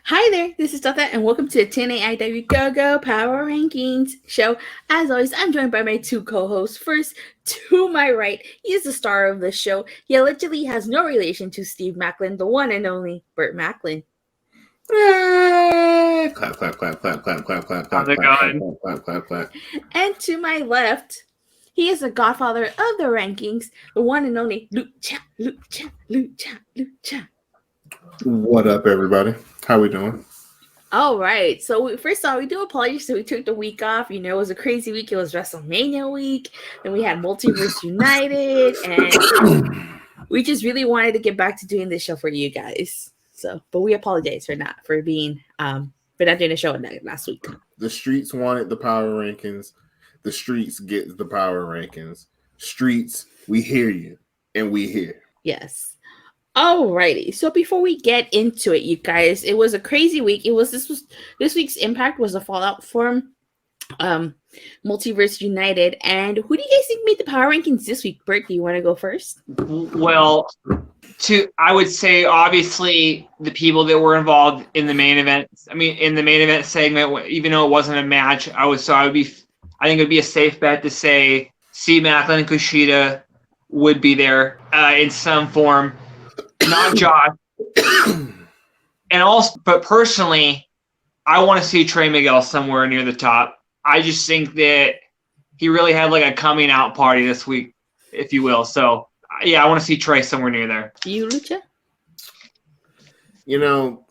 Hi there, this is Datila, and welcome to the TNAIW GoGo Power Rankings show. As always, I'm joined by my two co-hosts. First, to my right, he is the star of the show. He allegedly has no relation to Steve Maclin, the one and only Burt Maclin. Yay! Clap, clap, clap, clap, clap, clap, clap, How's clap, it clap, going? clap, clap, clap. And to my left, he is the godfather of the rankings, the one and only Lucha, Lucha, Lucha, Lucha. What up, everybody? How we doing? All right. So first off, we do apologize that we took the week off. You know, it was a crazy week. It was WrestleMania week. Then we had Multiverse United, and we just really wanted to get back to doing this show for you guys. So, but we apologize for not doing the show last week. The streets wanted the power rankings. The streets get the power rankings. Streets, we hear you, and we hear. Yes. Alrighty, so before we get into it, you guys, it was a crazy week. This week's Impact was a fallout from Multiverse United. And who do you guys think made the power rankings this week? Bert, do you want to go first? Well, I would say obviously the people that were involved in the main event. I mean, in the main event segment, even though it wasn't a match, I think it would be a safe bet to say Steve Maclin and Kushida would be there in some form. Not Josh. But personally, I want to see Trey Miguel somewhere near the top. I just think that he really had like a coming out party this week, if you will. So, yeah, I want to see Trey somewhere near there. You, Lucha? You know,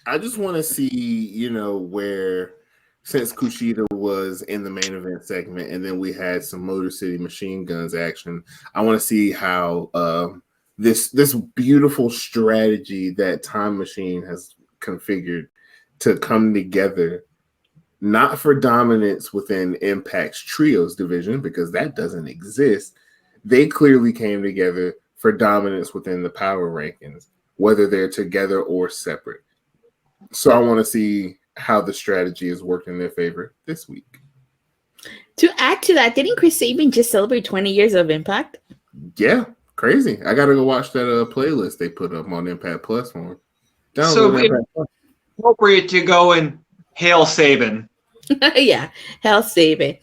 I just want to see, where since Kushida was in the main event segment and then we had some Motor City Machine Guns action, I want to see how this beautiful strategy that Time Machine has configured to come together, not for dominance within Impact's Trios division, because that doesn't exist. They clearly came together for dominance within the power rankings, whether they're together or separate. So I want to see how the strategy has worked in their favor this week. To add to that, didn't Chris Sabin just celebrate 20 years of Impact? Yeah. Crazy. I got to go watch that playlist they put up on Impact Plus for him. So it's appropriate to go and hail Sabin. Yeah, hail Sabin.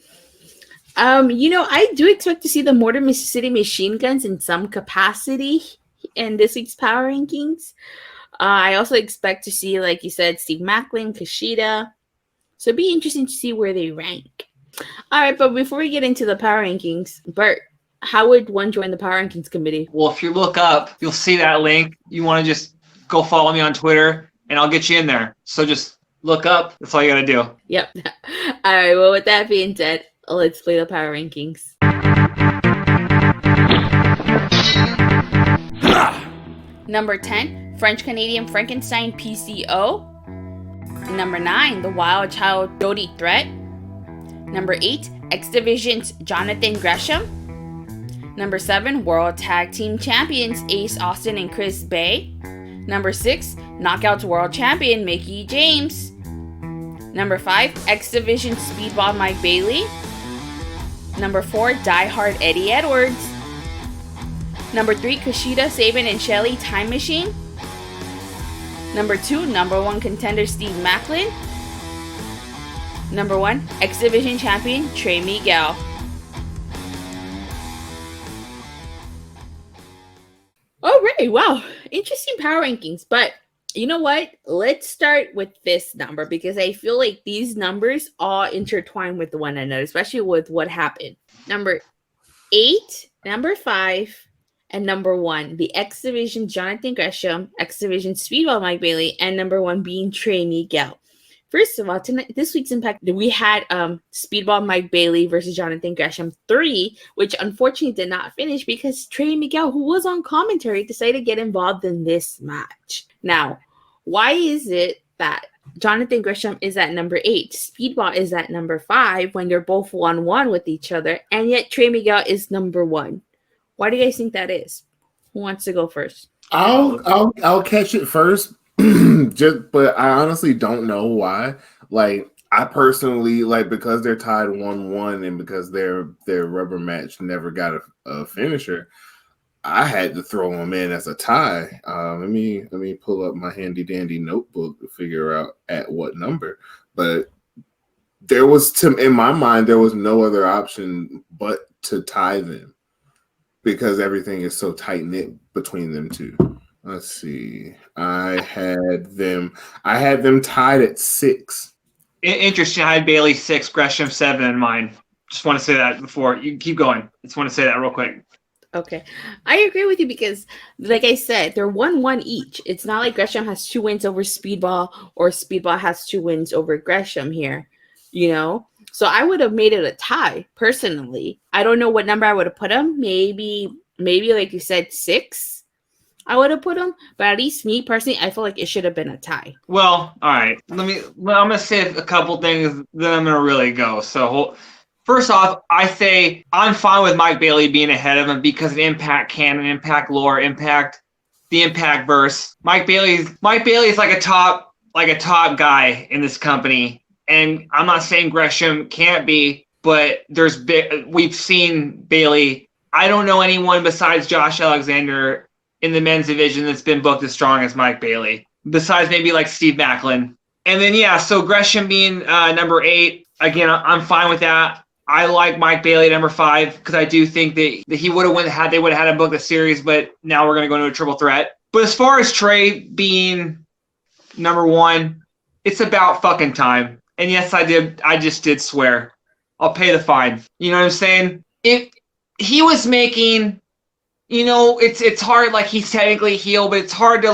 I do expect to see the Motor City Machine Guns in some capacity in this week's Power Rankings. I also expect to see, like you said, Steve Maclin, Kushida. So it'd be interesting to see where they rank. All right, but before we get into the Power Rankings, Bert, how would one join the Power Rankings committee? Well, if you look up, you'll see that link. You want to just go follow me on Twitter, and I'll get you in there. So just look up. That's all you got to do. Yep. All right, well, with that being said, let's play the Power Rankings. Number 10, French-Canadian Frankenstein PCO. Number 9, The Wild Child Jody Threat. Number 8, X Division's Jonathan Gresham. Number 7, World Tag Team Champions Ace Austin and Chris Bay. Number 6, Knockouts World Champion Mickie James. Number 5, X Division Speedball Mike Bailey. Number 4, Die Hard Eddie Edwards. Number 3, Kushida, Sabin, and Shelley Time Machine. Number 2, number 1 contender Steve Maclin. Number 1, X Division Champion Trey Miguel. All right, wow, interesting power rankings. But you know what? Let's start with this number because I feel like these numbers all intertwine with one another, especially with what happened. Number 8, number 5, and number 1, the X Division Jonathan Gresham, X Division Speedball Mike Bailey, and number 1 being Trey Miguel. First of all, this week's Impact, we had Speedball Mike Bailey versus Jonathan Gresham 3, which unfortunately did not finish because Trey Miguel, who was on commentary, decided to get involved in this match. Now, why is it that Jonathan Gresham is at number 8, Speedball is at number 5 when they're both 1-1 with each other, and yet Trey Miguel is number 1? Why do you guys think that is? Who wants to go first? I'll catch it first. But I honestly don't know why. Like, I personally because they're tied 1-1 and because their rubber match never got a finisher. I had to throw him in as a tie. Let me pull up my handy dandy notebook to figure out at what number. But there was, in my mind, there was no other option but to tie them because everything is so tight knit between them two. Let's see. I had them tied at 6. Interesting. I had Bailey 6, Gresham 7 in mine. Just want to say that before you keep going. Just want to say that real quick. Okay. I agree with you because, like I said, they're 1-1 each. It's not like Gresham has 2 wins over Speedball or Speedball has 2 wins over Gresham here, you know? So I would have made it a tie, personally. I don't know what number I would have put him. Maybe like you said, 6 I would have put him. But at least me, personally, I feel like it should have been a tie. Well, all right. I'm going to say a couple things, then I'm going to really go. So first off, I say I'm fine with Mike Bailey being ahead of him because of Impact canon, Impact lore, Impact, the Impact verse. Mike Bailey is like a top guy in this company, and I'm not saying Gresham can't be, but we've seen Bailey. I don't know anyone besides Josh Alexander in the men's division that's been booked as strong as Mike Bailey, besides maybe like Steve Maclin. And then so Gresham being number 8, again, I'm fine with that. I like Mike Bailey at number 5 because I do think that he would have won had they would have had him book the series, but now we're going to go into a triple threat. But as far as TREY being number 1, it's about fucking time. And yes, I just did swear. I'll pay the fine. You know what I'm saying? If he was making, it's hard, like he's technically a heel, but it's hard to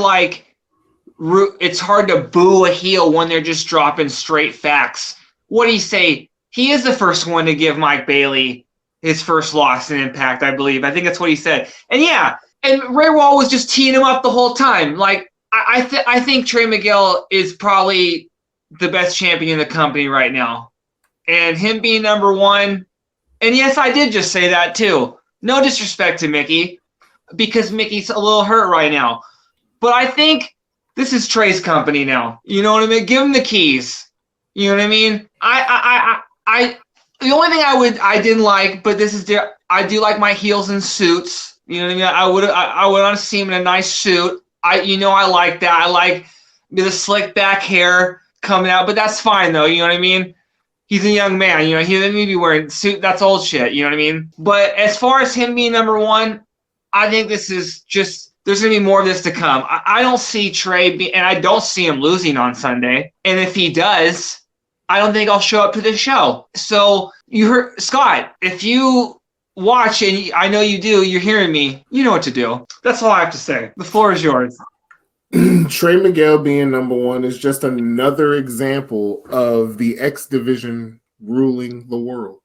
boo a heel when they're just dropping straight facts. What do you say? He is the first one to give Mike Bailey his first loss in Impact, I believe. I think that's what he said. And and Ray Wall was just teeing him up the whole time. Like, I think Trey Miguel is probably the best champion in the company right now. And him being number 1, and yes, I did just say that too. No disrespect to Mickey, because Mickey's a little hurt right now. But I think this is Trey's company now. You know what I mean? Give him the keys. You know what I mean? The only thing I didn't like, but I do like my heels in suits. You know what I mean? I would want to see him in a nice suit. I like that. I like the slick back hair coming out, but that's fine though. You know what I mean? He's a young man. He doesn't need to be wearing suit. That's old shit. You know what I mean? But as far as him being number 1, I think this is just, there's going to be more of this to come. I don't see TREY and I don't see him losing on Sunday. And if he does, I don't think I'll show up to the show. So you heard, Scott, if you watch, and I know you do, you're hearing me, you know what to do. That's all I have to say. The floor is yours. Trey Miguel being number 1 is just another example of the X division ruling the world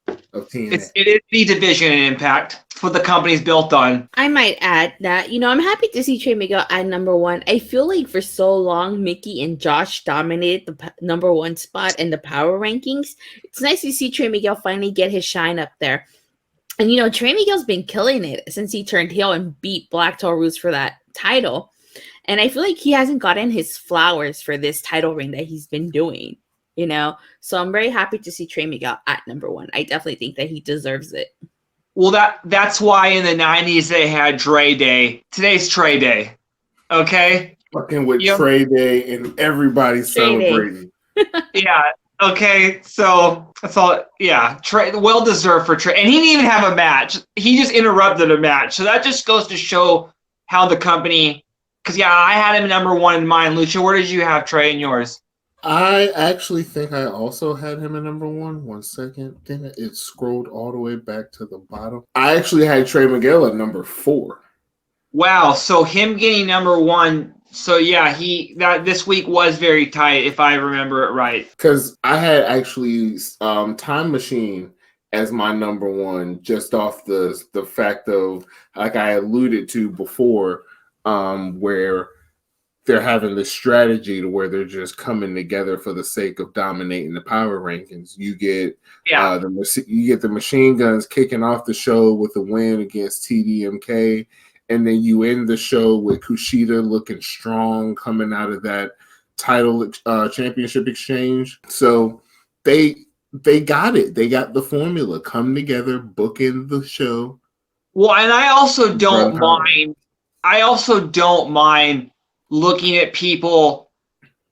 of TNA. It is the division in Impact. It's what the company's built on. I might add that, I'm happy to see Trey Miguel at number 1. I feel like for so long, Mickey and Josh dominated the number 1 spot in the power rankings. It's nice to see Trey Miguel finally get his shine up there. And, Trey Miguel's been killing it since he turned heel and beat Black Taurus for that title. And I feel like he hasn't gotten his flowers for this title reign that he's been doing, So I'm very happy to see Trey Miguel at number 1. I definitely think that he deserves it. Well, that's why in the 90s they had Dre Day. Today's Trey Day. Okay? Fucking with Trey Day and everybody's celebrating. Yeah. Okay. So that's all. Yeah. Trey, well deserved for Trey. And he didn't even have a match. He just interrupted a match. So that just goes to show how the company, because I had him number 1 in mine. Lucha, where did you have Trey in yours? I actually think I also had him at number 1. 1 second. Then it scrolled all the way back to the bottom. I actually had Trey Miguel at number 4. Wow. So him getting number 1. So this week was very tight, if I remember it right. Because I had actually Time Machine as my number 1, just off the fact of, like I alluded to before, where they're having this strategy to where they're just coming together for the sake of dominating the power rankings. You get the Machine Guns kicking off the show with a win against TDMK, and then you end the show with Kushida looking strong coming out of that title championship exchange. So they got it. They got the formula. Come together, book in the show, Well, and I also don't Run power. mind. I also don't mind looking at people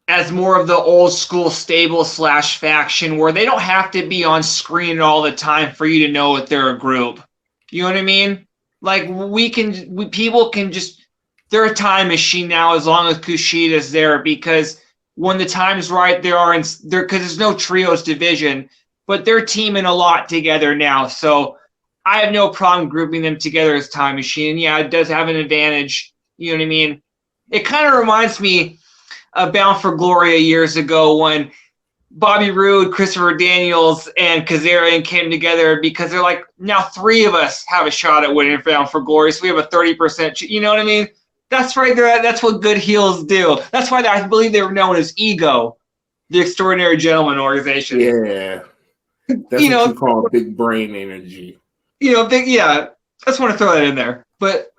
as more of the old school stable / faction where they don't have to be on screen all the time for you to know that they're a group. You know what I mean? Like people can just, they're a time machine now as long as Kushida's there, because when the time's right, because there's no trios division, but they're teaming a lot together now. So I have no problem grouping them together as time machine. Yeah, it does have an advantage. You know what I mean? It kind of reminds me of Bound for Glory years ago when Bobby Roode, Christopher Daniels, and Kazarian came together, because they're like, now 3 of us have a shot at winning Bound for Glory, so we have a 30%. You know what I mean? That's right there. That's what good heels do. That's why I believe they were known as Ego, the Extraordinary Gentleman Organization. Yeah. That's what you call big brain energy. Yeah. I just want to throw that in there. But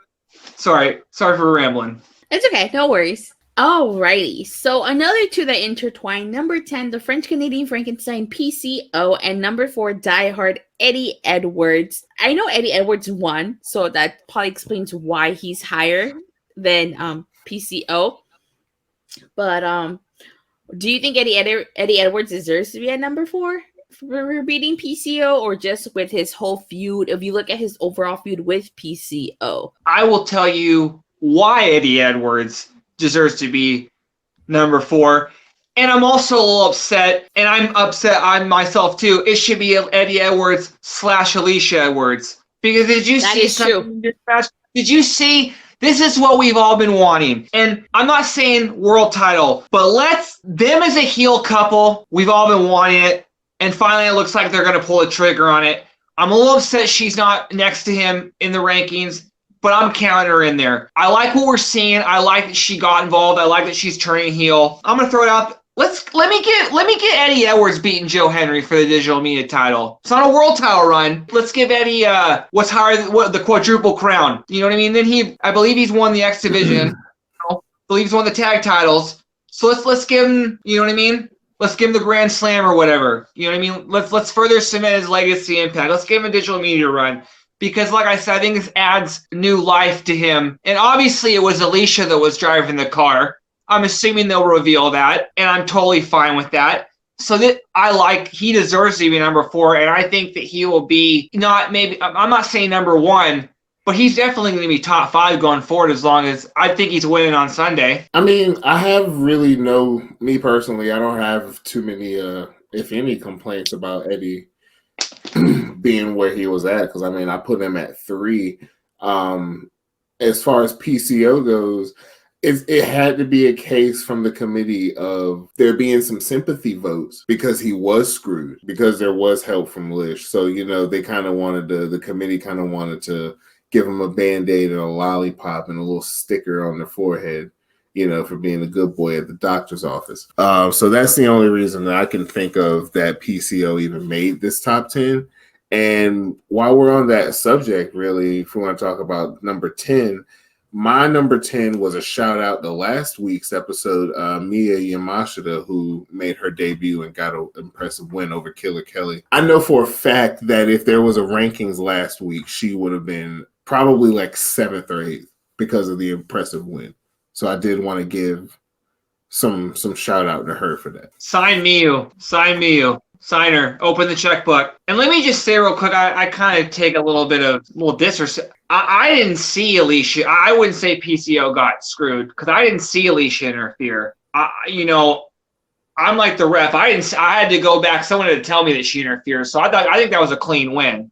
sorry for rambling. It's okay, no worries. Alrighty, so another 2 that intertwine. Number 10, the French-Canadian Frankenstein PCO, and number 4, diehard Eddie Edwards. I know Eddie Edwards won, so that probably explains why he's higher than PCO. But do you think Eddie Edwards deserves to be at number 4 for beating PCO, or just with his whole feud? If you look at his overall feud with PCO, I will tell you why Eddie Edwards deserves to be number 4. And I'm also a little upset, and I'm upset on myself too. It should be Eddie Edwards / Alicia Edwards. Because did you see something in this match? Did you see? This is what we've all been wanting. And I'm not saying world title, but them as a heel couple, we've all been wanting it. And finally, it looks like they're going to pull the trigger on it. I'm a little upset she's not next to him in the rankings, but I'm counting her in there. I like what we're seeing. I like that she got involved. I like that she's turning heel. I'm going to throw it out. Let me get Eddie Edwards beating Joe Henry for the digital media title. It's not a world title run. Let's give Eddie what's higher the quadruple crown. You know what I mean? Then I believe he's won the X division. I believe he's won the tag titles. So let's give him, you know what I mean? Let's give him the Grand Slam or whatever. You know what I mean? Let's further cement his legacy impact. Let's give him a digital media run. Because like I said, I think this adds new life to him. And obviously it was Alicia that was driving the car. I'm assuming they'll reveal that, and I'm totally fine with that. So that he deserves to be number 4, and I think that he will be I'm not saying number 1, but he's definitely going to be top 5 going forward, as long as I think he's winning on Sunday. I mean, I have really me personally, I don't have too many, if any, complaints about Eddie being where he was at, because I mean, I put him at 3. As far as PCO goes, it had to be a case from the committee of there being some sympathy votes because he was screwed, because there was help from Lish. So, they kind of wanted the committee kind of wanted to give him a Band-Aid and a lollipop and a little sticker on their forehead, for being a good boy at the doctor's office. So that's the only reason that I can think of that PCO even made this top 10. And while we're on that subject, really, if we want to talk about number 10, my number 10 was a shout out to last week's episode, Mia Yamashita, who made her debut and got an impressive win over Killer Kelly. I know for a fact that if there was a rankings last week, she would have been probably like 7th or 8th because of the impressive win. So I did want to give some shout out to her for that. Sign Miyu. Sign her. Open the checkbook. And let me just say real quick, I kind of take a little disrespect. I didn't see Alicia. I wouldn't say PCO got screwed because I didn't see Alicia interfere. I'm like the ref. I had to go back. Someone had to tell me that she interfered. So I think that was a clean win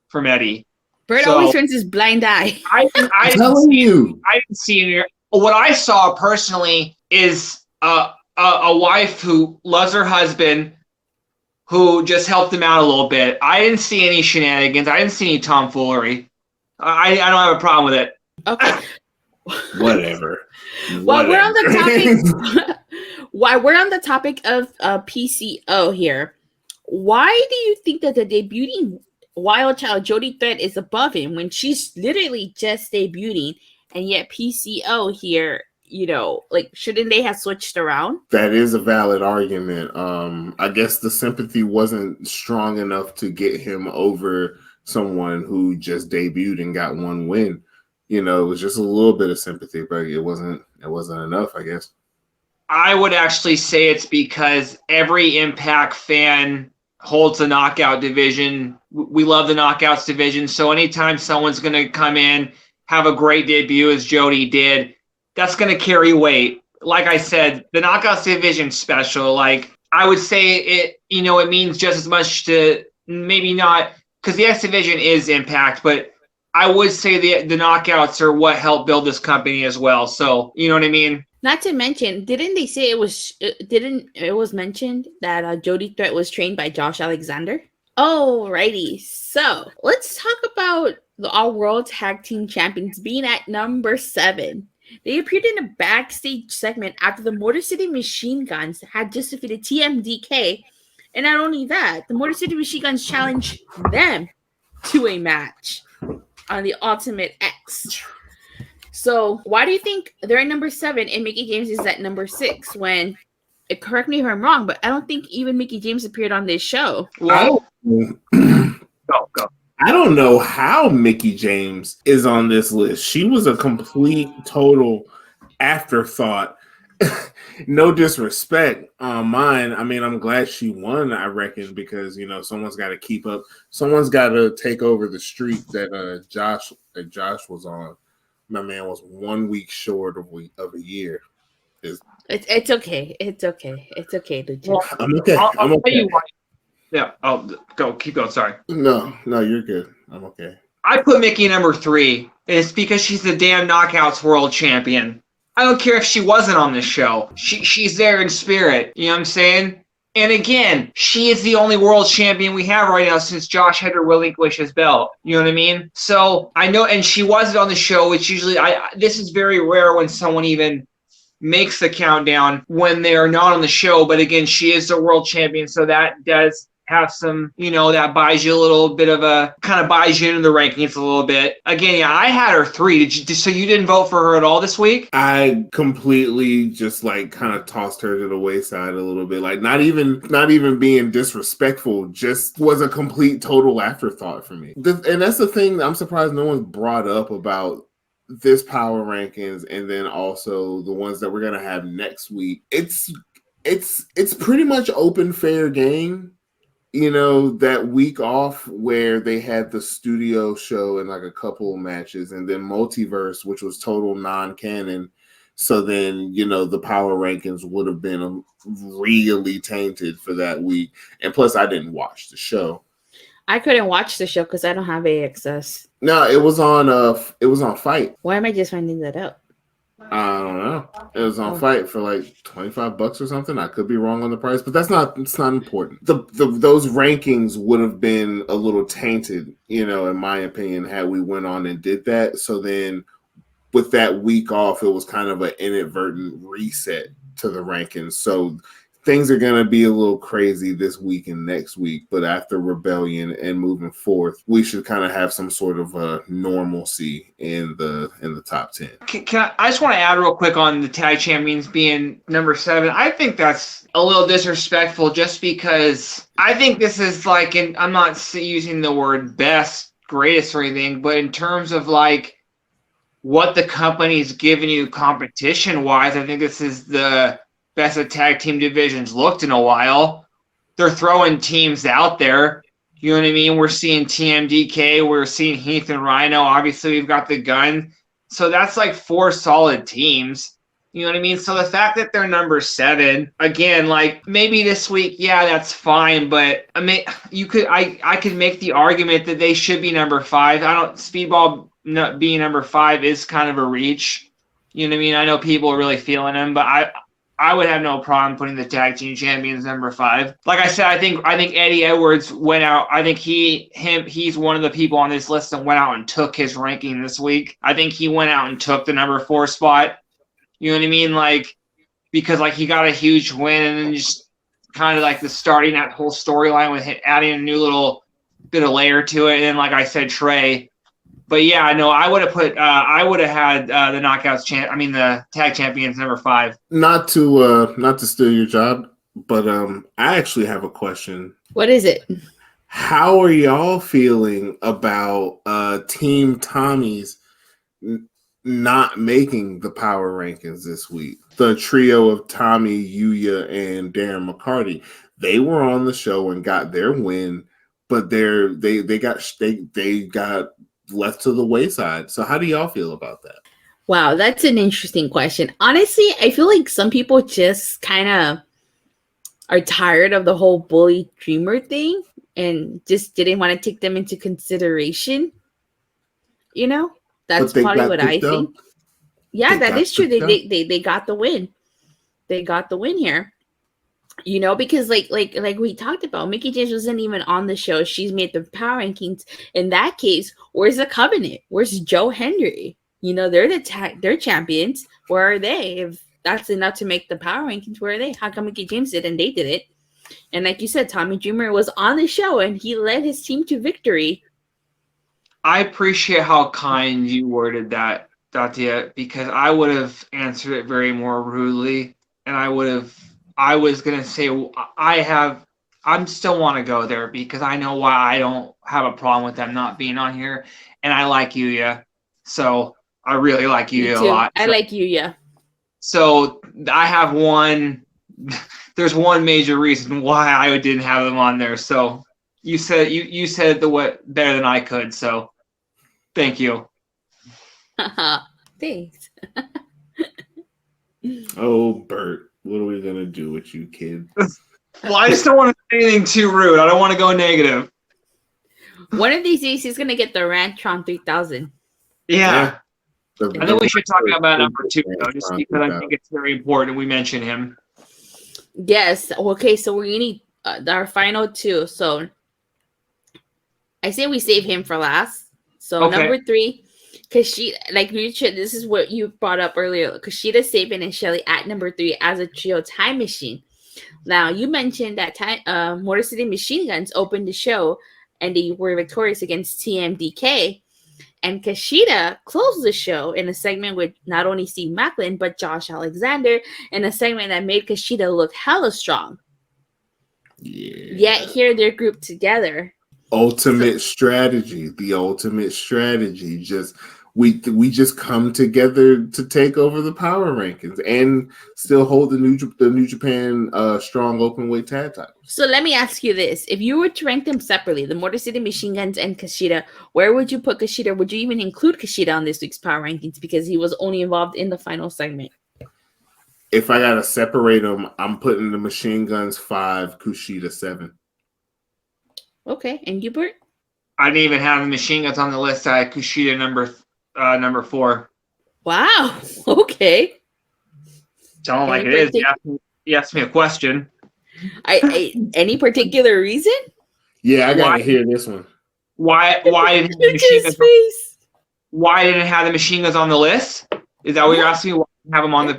from Eddie. Burt always turns his blind eye. I didn't see any. What I saw personally is a wife who loves her husband, who just helped him out a little bit. I didn't see any shenanigans. I didn't see any tomfoolery. I don't have a problem with it. Okay. Whatever. While we're on the topic of PCO here, why do you think that the debuting Wild Child Jody Threat is above him when she's literally just debuting, and yet PCO here, shouldn't they have switched around? That is a valid argument. I guess the sympathy wasn't strong enough to get him over someone who just debuted and got one win. It was just a little bit of sympathy, but it wasn't enough, I guess. I would actually say it's because every Impact fan holds the knockout division. We love the knockouts division. So anytime someone's going to come in, have a great debut as Jody did, that's going to carry weight. Like I said, the knockouts division special. Like I would say it means just as much to maybe not because the X division is Impact, but I would say the knockouts are what helped build this company as well. So you know what I mean? Not to mention, didn't they say it was mentioned that Jody Threat was trained by Josh Alexander? Alrighty, so let's talk about the All World Tag Team Champions being at number 7. They appeared in a backstage segment after the Motor City Machine Guns had just defeated TMDK, and not only that, the Motor City Machine Guns challenged them to a match on the Ultimate X. So why do you think they're at number 7 and Mickie James is at number 6 when, correct me if I'm wrong, but I don't think even Mickie James appeared on this show. Well, go. I don't know how Mickie James is on this list. She was a complete, total afterthought. No disrespect on mine. I mean, I'm glad she won, I reckon, because, someone's got to keep up. Someone's got to take over the streak that Josh was on. My man was 1 week short of a year. It's okay. It's okay. It's okay, Lucha. Well, I'm okay. I'll tell you what. Yeah, I'll go. Keep going. Sorry. No, you're good. I'm okay. I put Mickie number 3. And it's because she's the damn Knockouts World Champion. I don't care if she wasn't on this show. She's there in spirit. You know what I'm saying? And again, she is the only world champion we have right now since Josh had to relinquish his belt. You know what I mean? So I know, and she wasn't on the show, which usually this is very rare when someone even makes the countdown when they are not on the show. But again, she is the world champion, so that does have some, that buys you a little bit of a kind of buys you into the rankings a little bit. Again, yeah, I had her 3. So you didn't vote for her at all this week? I completely just kind of tossed her to the wayside a little bit. Not even being disrespectful, just was a complete total afterthought for me. And that's the thing I'm surprised no one's brought up about this power rankings, and then also the ones that we're gonna have next week. It's pretty much open fair game. That week off where they had the studio show and a couple matches, and then Multiverse, which was total non-canon. So then, the power rankings would have been really tainted for that week. And plus, I didn't watch the show. I couldn't watch the show because I don't have AXS. No, it was on Fight. Why am I just finding that out? I don't know. It was on Fight for $25 or something. I could be wrong on the price, but it's not important. Those rankings would have been a little tainted, in my opinion, had we went on and did that. So then with that week off, it was kind of an inadvertent reset to the rankings. So things are going to be a little crazy this week and next week, but after Rebellion and moving forth, we should kind of have some sort of normalcy in the top 10. I just want to add real quick on the tag champions being number 7. I think that's a little disrespectful just because I think this is and I'm not using the word best, greatest or anything, but in terms of what the company's giving you competition wise, I think this is the best the tag team divisions looked in a while. They're throwing teams out there. You know what I mean? We're seeing TMDK. We're seeing Heath and Rhino. Obviously, we've got the Gun. So that's 4 solid teams. You know what I mean? So the fact that they're number 7, again, maybe this week, yeah, that's fine. But I mean, I could make the argument that they should be number 5. Speedball not being number 5 is kind of a reach. You know what I mean? I know people are really feeling them, but I would have no problem putting the tag team champions number 5. Like I said, I think Eddie Edwards went out. I think he's one of the people on this list that went out and took his ranking this week. I think he went out and took the number 4 spot. You know what I mean? Because he got a huge win, and then just kind of the starting that whole storyline with adding a new little bit of layer to it. And then, like I said, TREY. But yeah, no, I would have had the the tag champions number 5. Not to steal your job, but I actually have a question. What is it? How are y'all feeling about Team Tommy's not making the power rankings this week? The trio of Tommy, Yuya, and Darren McCarty. They were on the show and got their win, but they got left to the wayside. So how do y'all feel about that? Wow, that's an interesting question. Honestly, I feel like some people just kind of are tired of the whole bully dreamer thing and just didn't want to take them into consideration. You know, that's probably what I think. Yeah, that is true. They got the win. They got the win here. You know, because like we talked about, Mickie James wasn't even on the show. She's made the power rankings. In that case, where's the Covenant? Where's Joe Hendry? You know, they're champions. Where are they? If that's enough to make the power rankings, where are they? How come Mickie James did and they did it? And like you said, Tommy Dreamer was on the show and he led his team to victory. I appreciate how kind you worded that, Datila, because I would have answered it very more rudely, and I was gonna say I still want to go there because I know why I don't have a problem with them not being on here, and I like Yuya, so I really like Yuya a lot. I like Yuya. So I have one. There's one major reason why I didn't have them on there. So you said the better than I could. So thank you. Thanks. Oh, Burt, what are we gonna do with you, kid? Well, I just don't want to say anything too rude. I don't want to go negative. One of these days, he's gonna get the Rantron 3000. Yeah. I think we should talk about number 2 though, just because I think it's very important we mention him. Yes. Okay. So we need our final 2. So I say we save him for last. So number 3, Kushida, like Lucha, this is what you brought up earlier. Kushida, Sabin, and Shelly at number 3 as a trio time machine. Now you mentioned that Motor City Machine Guns opened the show and they were victorious against TMDK. And Kushida closed the show in a segment with not only Steve Maclin, but Josh Alexander, in a segment that made Kushida look hella strong. Yeah. Yet here they're grouped together. The ultimate strategy. Just we just come together to take over the power rankings and still hold the New Japan strong openweight tag title. So let me ask you this: if you were to rank them separately, the Motor City Machine Guns and Kushida, where would you put Kushida? Would you even include Kushida on this week's power rankings because he was only involved in the final segment? If I gotta separate them, I'm putting the Machine Guns 5, Kushida 7. Okay, and you, Burt? I didn't even have the Machine Guns on the list. I had Kushida number 4. Wow. Okay. Tell him like it is. You asked me a question. I any particular reason? Yeah, I gotta hear this one. Why didn't it have the Machine Guns on the list? Is that what you're asking me? Why didn't have them on the?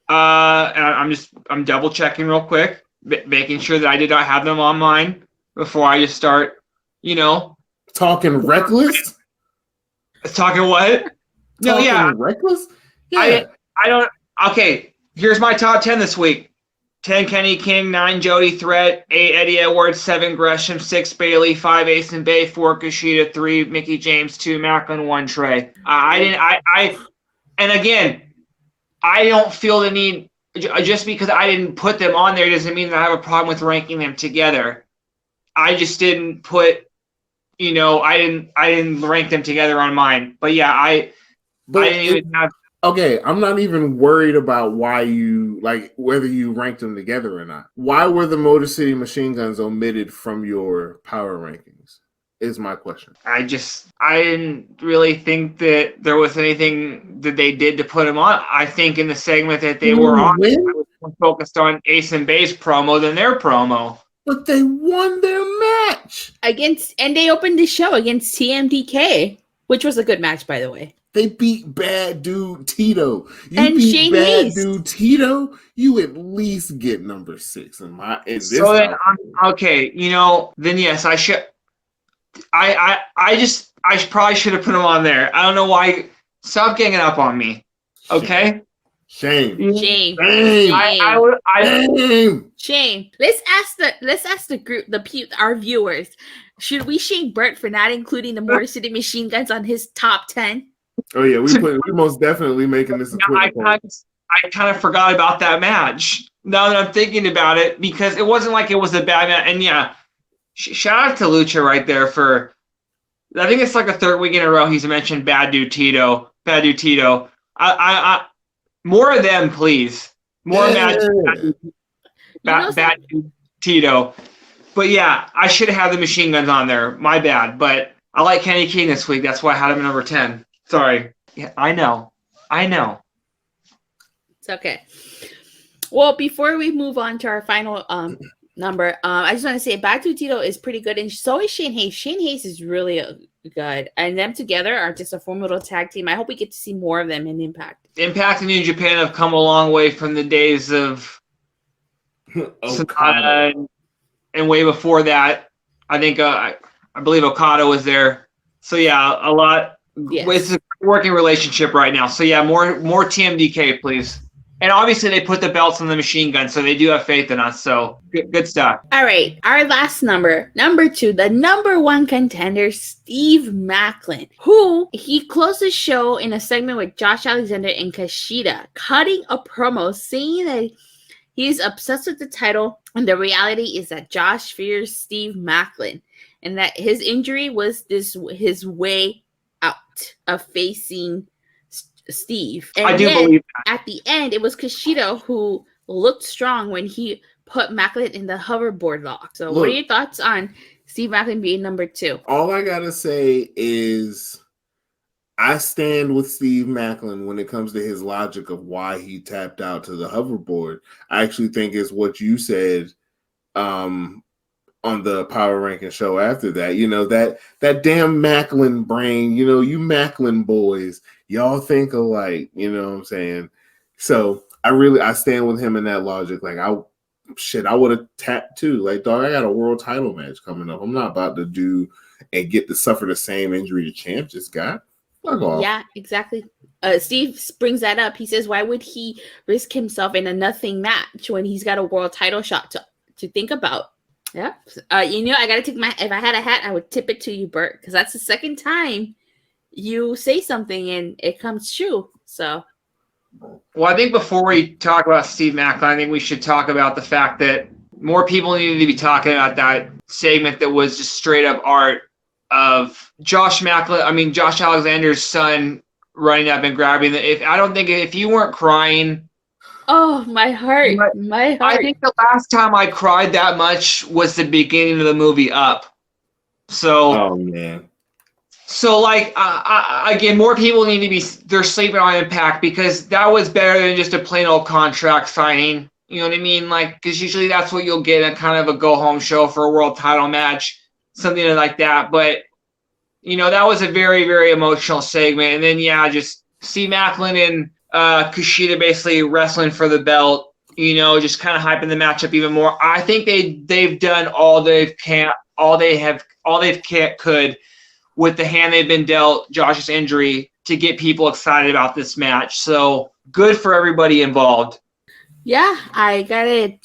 And I'm double checking real quick, making sure that I did not have them on mine before I just start. Talking reckless. Talking what? No, yeah, reckless. Yeah. I don't. Okay, here's my top 10 this week. 10 Kenny King, 9 Jody Threat, 8 Eddie Edwards, 7 Gresham, 6 Bailey, 5 Ace and Bay, 4 Kushida, 3 Mickie James, 2 Maclin, 1 Trey. And again, I don't feel the need, just because I didn't put them on there doesn't mean that I have a problem with ranking them together. I just didn't put, I didn't rank them together on mine. But yeah, I didn't even have. Okay, I'm not even worried about whether you ranked them together or not. Why were the Motor City Machine Guns omitted from your power rankings? Is my question. I didn't really think that there was anything that they did to put them on. I think in the segment that they were on, I was more focused on Ace and Bay's promo than their promo. But they won their match and they opened the show against TMDK, which was a good match, by the way. They beat Bad Dude Tito. And beat Shane Bad Hayes. Dude Tito, you at least get number 6 in this. So then, okay, then yes, I should. I probably should have put him on there. I don't know why. Stop ganging up on me, okay? Shame. Shame. Shame. Shame. Shame. Let's ask the group, our viewers. Should we shame Burt for not including the Motor City Machine Guns on his top 10? Oh yeah, we most definitely making this a Twitter poll. I kind of forgot about that match. Now that I'm thinking about it, because it wasn't like it was a bad match. And yeah, shout out to Lucha right there for. I think it's like the third week in a row he's mentioned Bad Dude Tito. I more of them, please. More matches. Bad Dude Tito. But yeah, I should have had the Machine Guns on there. My bad. But I like Kenny King this week. That's why I had him at number 10. Sorry. Yeah, I know. It's okay. Well, before we move on to our final number, I just want to say Bad Dude Tito is pretty good, and so is Shane Hayes. Shane Hayes is really good, and them together are just a formidable tag team. I hope we get to see more of them in Impact. Impact and New Japan have come a long way from the days of Okada, and way before that. I think I believe Okada was there. So yeah, a lot. Yes. It's a working relationship right now. So yeah, more TMDK, please. And obviously they put the belts on the Machine Gun, so they do have faith in us. So good stuff. All right, our last number 2, the number 1 contender, Steve Maclin, who he closed the show in a segment with Josh Alexander and Kushida, cutting a promo saying that he's obsessed with the title, and the reality is that Josh fears Steve Maclin, and that his injury was his way out of facing Steve. And I do believe that. At the end, it was Kushida who looked strong when he put Maclin in the hoverboard lock. So what are your thoughts on Steve Maclin being number 2? All I gotta say is I stand with Steve Maclin when it comes to his logic of why he tapped out to the hoverboard. I actually think it's what you said on the Power Ranking show after that. You know, that damn Maclin brain, you know, you Maclin boys, y'all think alike, you know what I'm saying? So I stand with him in that logic. Like I would have tapped too. Like, dog, I got a world title match coming up. I'm not about to do and get to suffer the same injury the champ just got. Fuck off. Yeah, exactly. Steve brings that up. He says, why would he risk himself in a nothing match when he's got a world title shot to think about? Yeah. You know, I got to take if I had a hat, I would tip it to you, Burt, because that's the second time you say something and it comes true. So. Well, I think before we talk about Steve Maclin, I think we should talk about the fact that more people need to be talking about that segment that was just straight up art of Josh Alexander's son running up and grabbing if you weren't crying. Oh, my heart. My heart. I think the last time I cried that much was the beginning of the movie Up. So. Oh, man. So, like, again, more people need to they're sleeping on Impact because that was better than just a plain old contract signing. You know what I mean? Like, because usually that's what you'll get in kind of a go-home show for a world title match, something like that. But, you know, that was a very, very emotional segment. And then, yeah, just see Maclin and Kushida basically wrestling for the belt, you know, just kind of hyping the matchup even more. I think they've done all they could with the hand they've been dealt, Josh's injury, to get people excited about this match. So good for everybody involved. Yeah, I gotta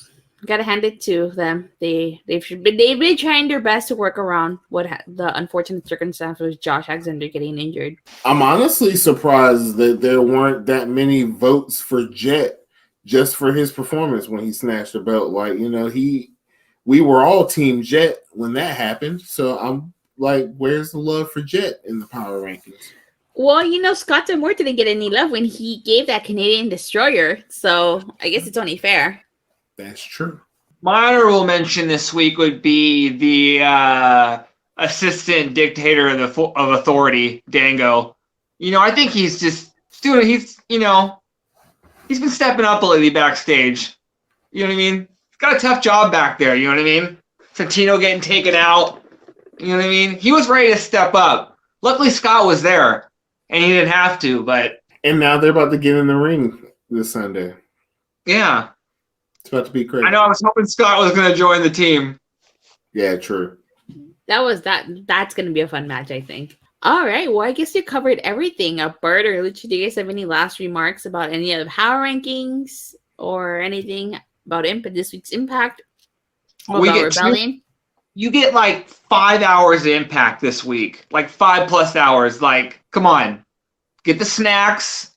hand it to them. They've been trying their best to work around the unfortunate circumstance with Josh Alexander getting injured. I'm honestly surprised that there weren't that many votes for Jet just for his performance when he snatched the belt. Like, you know, we were all Team Jet when that happened. So I'm like, where's the love for Jet in the Power Rankings? Well, you know, Scott D'Amore didn't get any love when he gave that Canadian Destroyer, so I guess it's only fair. That's true. My honorable mention this week would be the assistant dictator of authority, Dango. You know, I think he's been stepping up lately backstage. You know what I mean? He's got a tough job back there, you know what I mean? Santino getting taken out. You know what I mean? He was ready to step up. Luckily, Scott was there, and he didn't have to, but... And now they're about to get in the ring this Sunday. Yeah. It's about to be crazy. I know, I was hoping Scott was going to join the team. Yeah, true. That's going to be a fun match, I think. All right. Well, I guess you covered everything. Bert or Lucha, do you guys have any last remarks about any of the power rankings or anything about this week's Impact? Or We about get Rebellion? You get like 5 hours of Impact this week, like 5+ hours. Like, come on, get the snacks,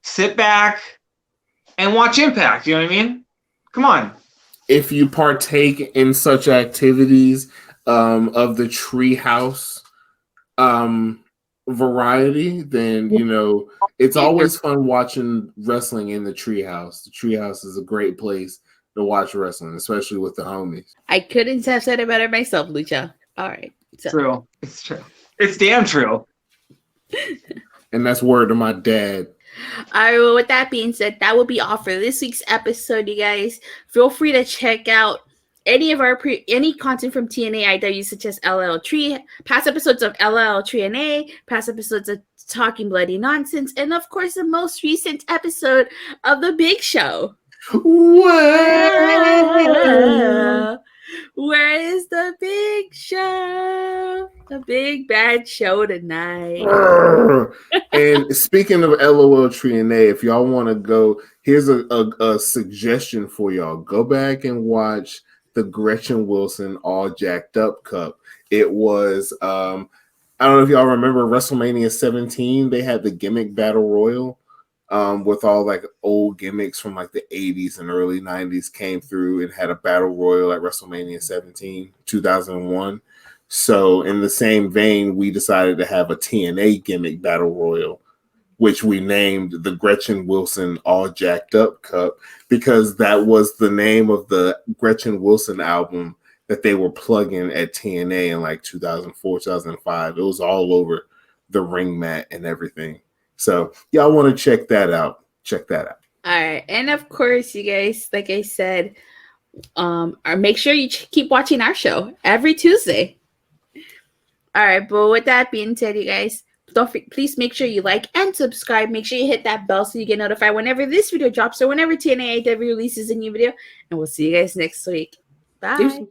sit back and watch Impact. You know what I mean? Come on. If you partake in such activities of the treehouse variety, then it's always fun watching wrestling in the treehouse. The treehouse is a great place to watch wrestling, especially with the homies. I couldn't have said it better myself, Lucha. All right. True. It's true. It's damn true. And that's word to my dad. All right, well, with that being said, that will be all for this week's episode, you guys. Feel free to check out any of our any content from TNAIW, such as LL Tree, past episodes of LL TNA, past episodes of Talking Bloody Nonsense, and of course, the most recent episode of The Big Show. Where is the big show? The big bad show tonight. And speaking of LOL TNA, if y'all want to go, here's a suggestion for y'all. Go back and watch the Gretchen Wilson All Jacked Up Cup. It was, I don't know if y'all remember WrestleMania 17. They had the gimmick battle royal. With all like old gimmicks from like the 80s and early 90s came through and had a battle royal at WrestleMania 17, 2001. So in the same vein, we decided to have a TNA gimmick battle royal, which we named the Gretchen Wilson All Jacked Up Cup because that was the name of the Gretchen Wilson album that they were plugging at TNA in like 2004, 2005. It was all over the ring mat and everything. So y'all want to check that out. Check that out. All right. And of course, you guys, like I said, make sure you keep watching our show every Tuesday. All right. But with that being said, you guys, please make sure you like and subscribe. Make sure you hit that bell so you get notified whenever this video drops or whenever TNAIW releases a new video. And we'll see you guys next week. Bye.